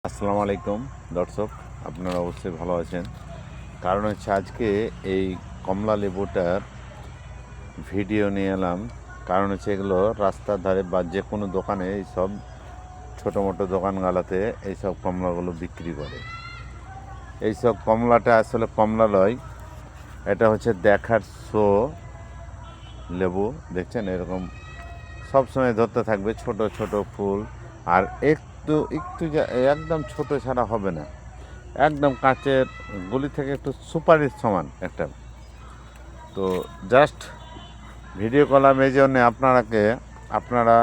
আসসালামু আলাইকুম দর্শক, আপনারা অবশ্যই ভালো আছেন। কারণ হচ্ছে আজকে এই কমলা লেবুটার ভিডিও নিয়ে এলাম। কারণ হচ্ছে এগুলো রাস্তার ধারে বা যে কোনো দোকানে, এইসব ছোটো মোটো দোকানগালাতে এইসব কমলাগুলো বিক্রি করে। এইসব কমলাটা আসলে কমলা নয়, এটা হচ্ছে দেখার শো লেবু। দেখছেন এরকম সবসময় ধরতে থাকবে, ছোট ছোট ফুল। আর একটু একটু একদম ছোট ছাড়া হবে না, একদম কাঁচের গুলি থেকে একটু সুপারির সমান একটা। তো জাস্ট ভিডিও করলাম এই জন্যে আপনারা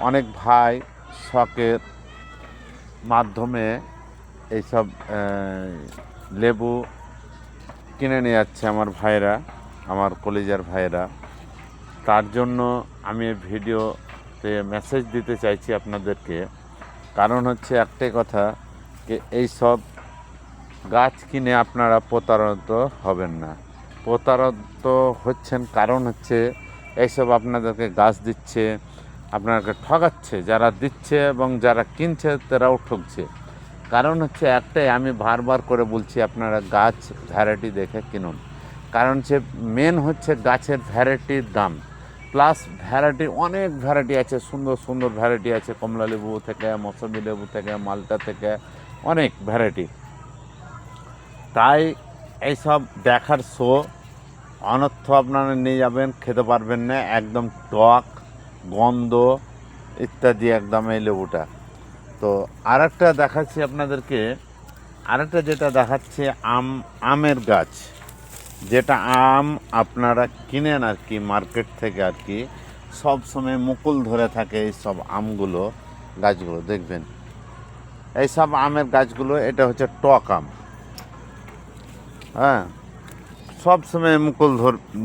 অনেক ভাই শখের মাধ্যমে এইসব লেবু কিনে নিয়ে যাচ্ছে আমার ভাইরা, আমার কলিজার ভাইরা। তার জন্য আমি ভিডিওতে মেসেজ দিতে চাইছি আপনাদেরকে। কারণ হচ্ছে একটাই কথা, যে এইসব গাছ কিনে আপনারা প্রতারিত হবেন না। প্রতারিত হচ্ছেন কারণ হচ্ছে এইসব আপনাদেরকে গাছ দিচ্ছে, আপনাকে ঠকাচ্ছে, যারা দিচ্ছে এবং যারা কিনছে তারাও ঠকছে। কারণ হচ্ছে একটাই, আমি বারবার করে বলছি, আপনারা গাছ ভ্যারাইটি দেখে কিনুন। কারণ হচ্ছে মেন হচ্ছে গাছের ভ্যারাইটির দাম, প্লাস ভ্যারাইটি অনেক ভ্যারাইটি আছে, সুন্দর সুন্দর ভ্যারাইটি আছে, কমলা লেবু থেকে, মৌসুমি লেবু থেকে, মালটা থেকে, অনেক ভ্যারাইটি। তাই এইসব দেখার শো অনর্থ আপনারা নিয়ে যাবেন, খেতে পারবেন না, একদম টক গন্ধ ইত্যাদি একদম এই লেবুটা। তো আরেকটা দেখাচ্ছি আপনাদেরকে, আরেকটা যেটা দেখাচ্ছে আমের গাছ, যেটা আম আপনারা কিনেন আর কি মার্কেট থেকে আর কি, সব সময় মুকুল ধরে থাকে এই সব আমগুলো, গাছগুলো দেখবেন, এই সব আমের গাছগুলো, এটা হচ্ছে টক আম। হ্যাঁ, সব সময় মুকুল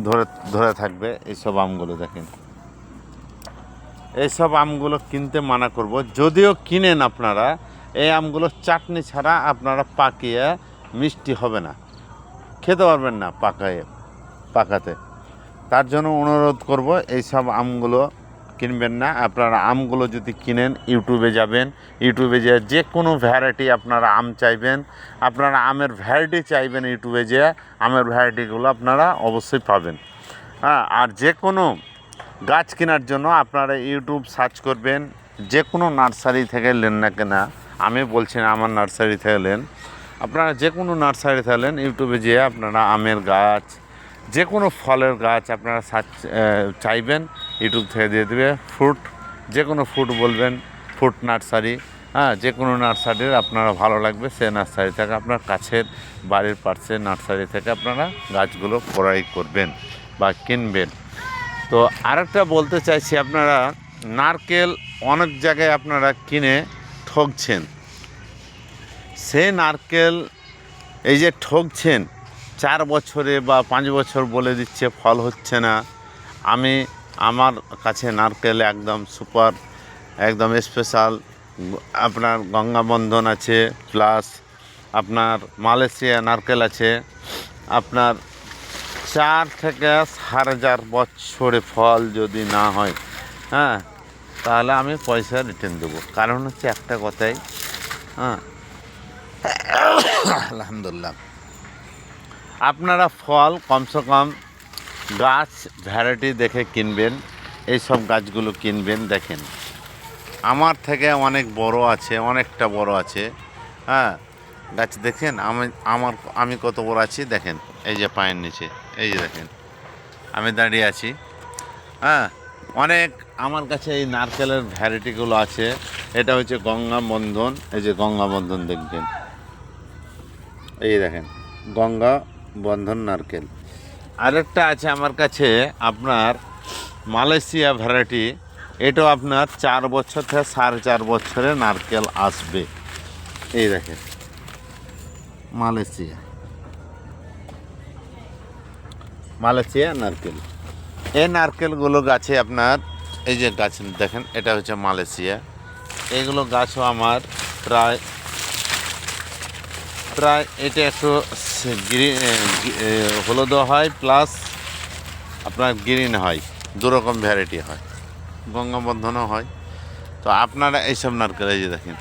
ধরে ধরে থাকবে এইসব আমগুলো। দেখেন এইসব আমগুলো কিনতে মানা করব। যদিও কিনেন আপনারা, এই আমগুলো চাটনি ছাড়া আপনারা পাকিয়ে মিষ্টি হবে না, খেতে পারবেন না পাকাতে। তার জন্য অনুরোধ করব, এইসব আমগুলো কিনবেন না। আপনারা আমগুলো যদি কিনেন, ইউটিউবে যাবেন, ইউটিউবে যে কোনো ভ্যারাইটি আপনারা আম চাইবেন, আপনারা আমের ভ্যারাইটি চাইবেন, ইউটিউবে যেয়ে আমের ভ্যারাইটিগুলো আপনারা অবশ্যই পাবেন। হ্যাঁ, আর যে কোনো গাছ কেনার জন্য আপনারা ইউটিউব সার্চ করবেন, যে কোনো নার্সারি থেকে নেন না কেনা, আমি বলছি না আমার নার্সারি থেকে নেন, আপনারা যে কোনো নার্সারি থেকে নেন, ইউটিউবে যেয়ে আপনারা আমের গাছ, যে কোনো ফলের গাছ আপনারা চাইবেন, ইউটিউব থেকে দিয়ে দেবে। ফ্রুট, যে কোনো ফ্রুট বলবেন, ফ্রুট নার্সারি, হ্যাঁ, যে কোনো নার্সারির আপনারা ভালো লাগবে, সে নার্সারি থেকে আপনার কাছের বাড়ির পাশে নার্সারি থেকে আপনারা গাছগুলো ক্রয় করবেন বা কিনবেন। তো আরেকটা বলতে চাইছি, আপনারা নারকেল অনেক জায়গায় আপনারা কিনে ঠকছেন। সে নারকেল এই যে ঠকছেন, 4 বছরে বা 5 বছর বলে দিচ্ছে, ফল হচ্ছে না। আমার কাছে নারকেল একদম সুপার, একদম স্পেশাল। আপনার গঙ্গাবন্ধন আছে, প্লাস আপনার মালয়েশিয়া নারকেল আছে। আপনার 4 থেকে 4.5 বছরে ফল যদি না হয়, হ্যাঁ, তাহলে আমি পয়সা রিটার্ন দেবো। কারণ হচ্ছে একটা কথাই, হ্যাঁ, আলহামদুলিল্লাহ, আপনারা ফল কমসে কম গাছ ভ্যারাইটি দেখে কিনবেন, এইসব গাছগুলো কিনবেন। দেখেন আমার থেকে অনেক বড় আছে, অনেকটা বড় আছে, হ্যাঁ, গাছ দেখেন আমি কত বড় আছি দেখেন, এই যে পায়ের নিচে, এই যে দেখেন আমি দাঁড়িয়ে আছি। হ্যাঁ, অনেক আমার কাছে এই নারকেলের ভ্যারাইটিগুলো আছে। এটা হচ্ছে গঙ্গাবন্ধন, এই যে গঙ্গাবন্ধন দেখবেন, এই দেখেন গঙ্গাবন্ধন নারকেল। আরেকটা আছে আমার কাছে আপনার মালয়েশিয়া ভ্যারাইটি, এটাও আপনার 4 বছর থেকে 4.5 বছরে নারকেল আসবে। এই দেখেন মালয়েশিয়া নারকেল। এই নারকেলগুলো গাছে আপনার, এই যে গাছ দেখেন, এটা হচ্ছে মালয়েশিয়া। এগুলো গাছও আমার প্রায় এটা একটু গ্রিন, হলুদও হয়, প্লাস আপনার গ্রিন হয়, দুরকম ভ্যারাইটি হয়, গঙ্গাবন্ধনও হয়। তো আপনারা এইসব নারকেল, এই যে দেখেন